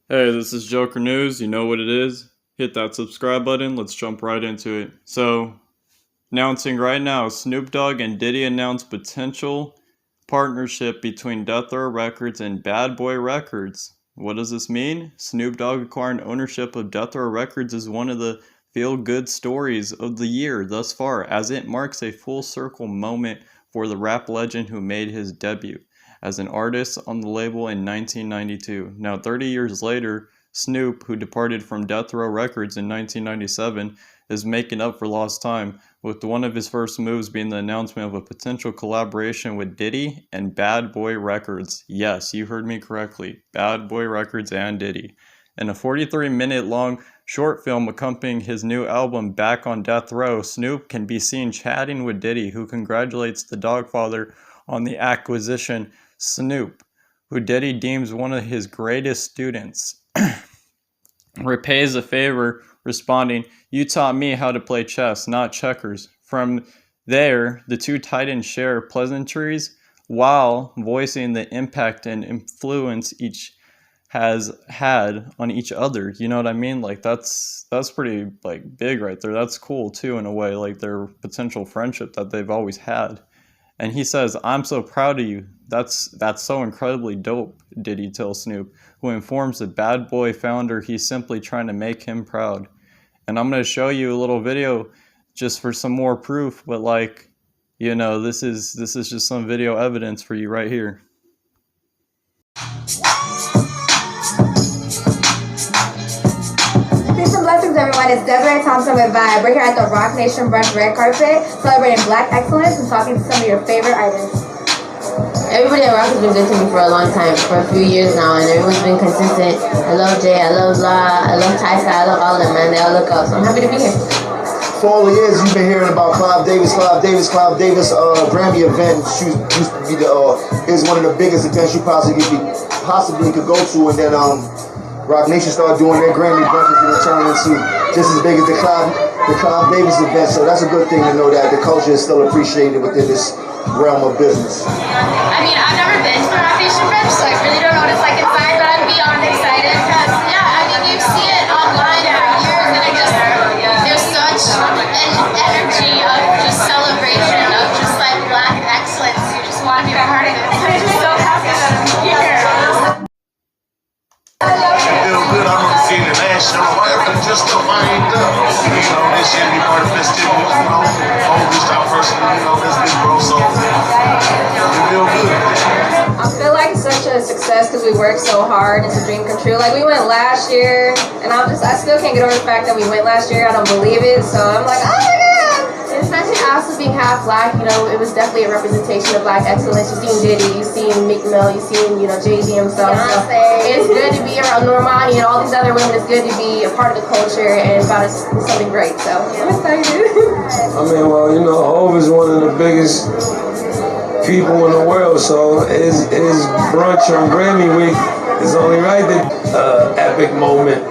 Hey, this is Joker News. You know what it is. Hit that subscribe button. Let's jump right into it. So, announcing right now, Snoop Dogg and Diddy announced potential partnership between Death Row Records and Bad Boy Records. What does this mean? Snoop Dogg acquiring ownership of Death Row Records is one of the feel-good stories of the year thus far, as it marks a full circle moment for the rap legend who made his debut as an artist on the label in 1992. Now, 30 years later, Snoop, who departed from Death Row Records in 1997, is making up for lost time, with one of his first moves being the announcement of a potential collaboration with Diddy and Bad Boy Records. Yes, you heard me correctly. Bad Boy Records and Diddy. In a 43-minute long short film accompanying his new album Back on Death Row, Snoop can be seen chatting with Diddy, who congratulates the Dogfather on the acquisition. Snoop, who Diddy deems one of his greatest students, repays the favor, responding, "You taught me how to play chess, not checkers." From there, the two titans share pleasantries while voicing the impact and influence each has had on each other. You know what I mean? Like that's pretty like big right there. That's cool too in a way, like their potential friendship that they've always had. And he says, "I'm so proud of you. That's so incredibly dope," Diddy tells Snoop, who informs the Bad Boy founder he's simply trying to make him proud. And I'm going to show you a little video just for some more proof, but like, this is just some video evidence for you right here. Peace and blessings, everyone. It's Desiree Thompson with Vibe. We're here at the Rock Nation Brunch Red Carpet, celebrating Black excellence and talking to some of your favorite artists. Everybody at Rock has been good to me for a long time, for a few years now, and everyone's been consistent. I love Jay, I love La, I love Tysa, I love all of them, man. They all look up, so I'm happy to be here. For all the years you've been hearing about Collab Davis, Grammy event. She used to be is one of the biggest events you possibly could go to, and then Rock Nation started doing their Grammy brunches and it turned into just as big as the Collab Davis event. So that's a good thing to know that the culture is still appreciated within this realm of business. I mean, I've never been to the Rock Nation brunch, so I really don't know what it's like inside, but I'm beyond excited because, yeah, I mean, you see it online for years, and there's such an energy of just celebration, of just like Black excellence. You just want to be a part of it. I'm just so happy that I'm here. I feel good. I remember seeing it last year. Why everything just still lined up? This year be part of festivities, this our first, this big bro, so it feel good. I feel like it's such a success because we worked so hard. It's a dream come true. Like, we went last year, and I still can't get over the fact that we went last year. I don't believe it, so I'm like, oh my God. Especially us being half Black, it was definitely a representation of Black excellence. You've seen Diddy, you've seen Meek Mill, you've seen, Jay-Z himself. So it's good to be around Normani and all these other women. It's good to be a part of the culture and about something great. So I'm excited. I mean, well, Hov is one of the biggest people in the world, so his brunch on Grammy week is only right that epic moment,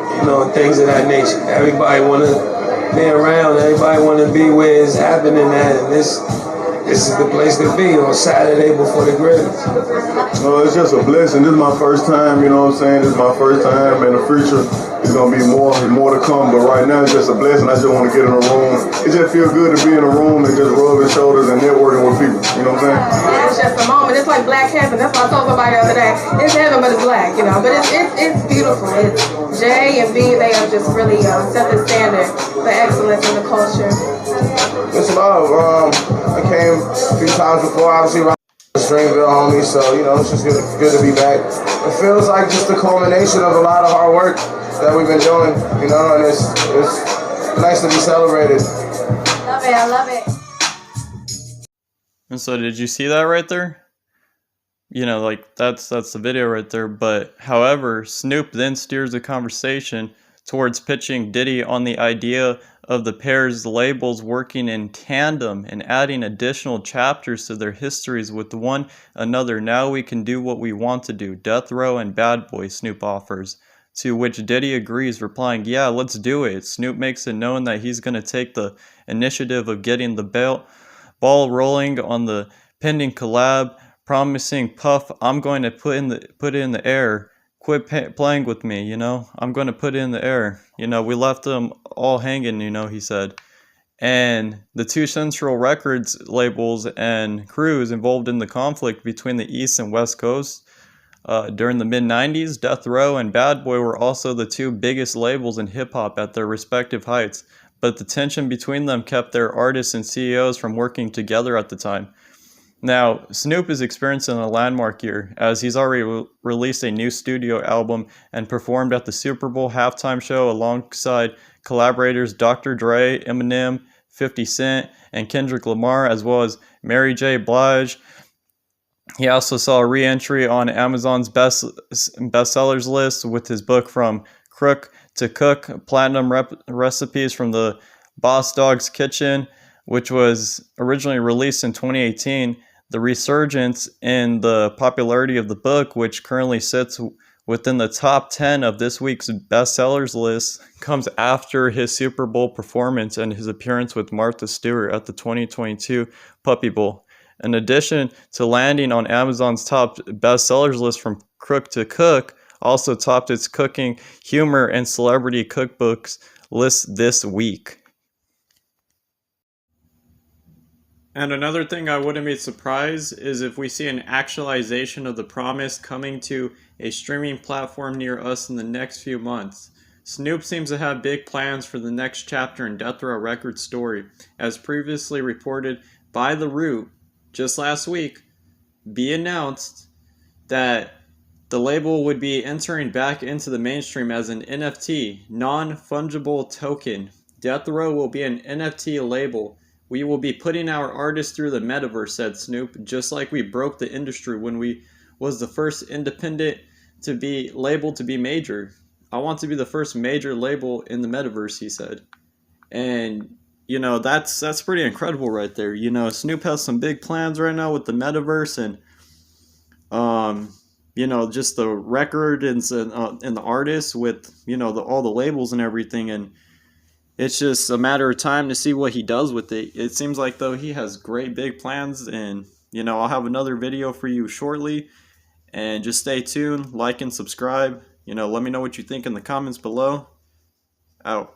things of that nature. Everybody want to be around, everybody want to be where it's happening at, and this is the place to be on Saturday before the Grammys. No, it's just a blessing. This is my first time, you know what I'm saying? This is my first time, and the future is going to be more to come, but right now it's just a blessing. I just want to get in a room. It just feels good to be in a room and just rubbing shoulders and networking with people, you know what I'm saying? It's just a moment. It's like Black heaven. That's what I told somebody the other day. It's heaven, but it's Black, but it's beautiful. It's Jay and B, they have just really set the standard for excellence in the culture. It's love. I came a few times before, obviously, Stringville homie, so it's just good to be back. It feels like just the culmination of a lot of hard work that we've been doing, and it's nice to be celebrated. Love it, I love it. And so did you see that right there? That's the video right there. But however, Snoop then steers the conversation towards pitching Diddy on the idea of the pair's labels working in tandem and adding additional chapters to their histories with one another. Now we can do what we want to do. Death Row and Bad Boy, Snoop offers. To which Diddy agrees, replying, "Yeah, let's do it." Snoop makes it known that he's going to take the initiative of getting the ball rolling on the pending collab, promising Puff, "I'm going to put it in the air." quit playing with me, you know? I'm going to put it in the air. You know, we left them all hanging, you know, he said. And the two Central Records labels and crews involved in the conflict between the East and West Coast during the mid-90s, Death Row and Bad Boy were also the two biggest labels in hip-hop at their respective heights, but the tension between them kept their artists and CEOs from working together at the time. Now, Snoop is experiencing a landmark year, as he's already released a new studio album and performed at the Super Bowl halftime show alongside collaborators Dr. Dre, Eminem, 50 Cent, and Kendrick Lamar, as well as Mary J. Blige. He also saw a re-entry on Amazon's bestsellers list with his book From Crook to Cook, Platinum Recipes from the Boss Dog's Kitchen, which was originally released in 2018. The resurgence in the popularity of the book, which currently sits within the top 10 of this week's bestsellers list, comes after his Super Bowl performance and his appearance with Martha Stewart at the 2022 Puppy Bowl. In addition to landing on Amazon's top bestsellers list, From Crook to Cook also topped its cooking, humor, and celebrity cookbooks list this week. And another thing I wouldn't be surprised is if we see an actualization of the promise coming to a streaming platform near us in the next few months. Snoop seems to have big plans for the next chapter in Death Row Records' story, as previously reported by The Root just last week. Be announced that the label would be entering back into the mainstream as an NFT, non-fungible token. Death Row will be an NFT label. We will be putting our artists through the metaverse, said Snoop, just like we broke the industry when we was the first independent to be labeled to be major. I want to be the first major label in the metaverse, he said. And, you know, that's pretty incredible right there. You know, Snoop has some big plans right now with the metaverse and, you know, just the record and the artists with, you know, all the labels and everything. And it's just a matter of time to see what he does with it. It seems like, though, he has great big plans. And, you know, I'll have another video for you shortly. And just stay tuned, like and subscribe. You know, let me know what you think in the comments below. Out.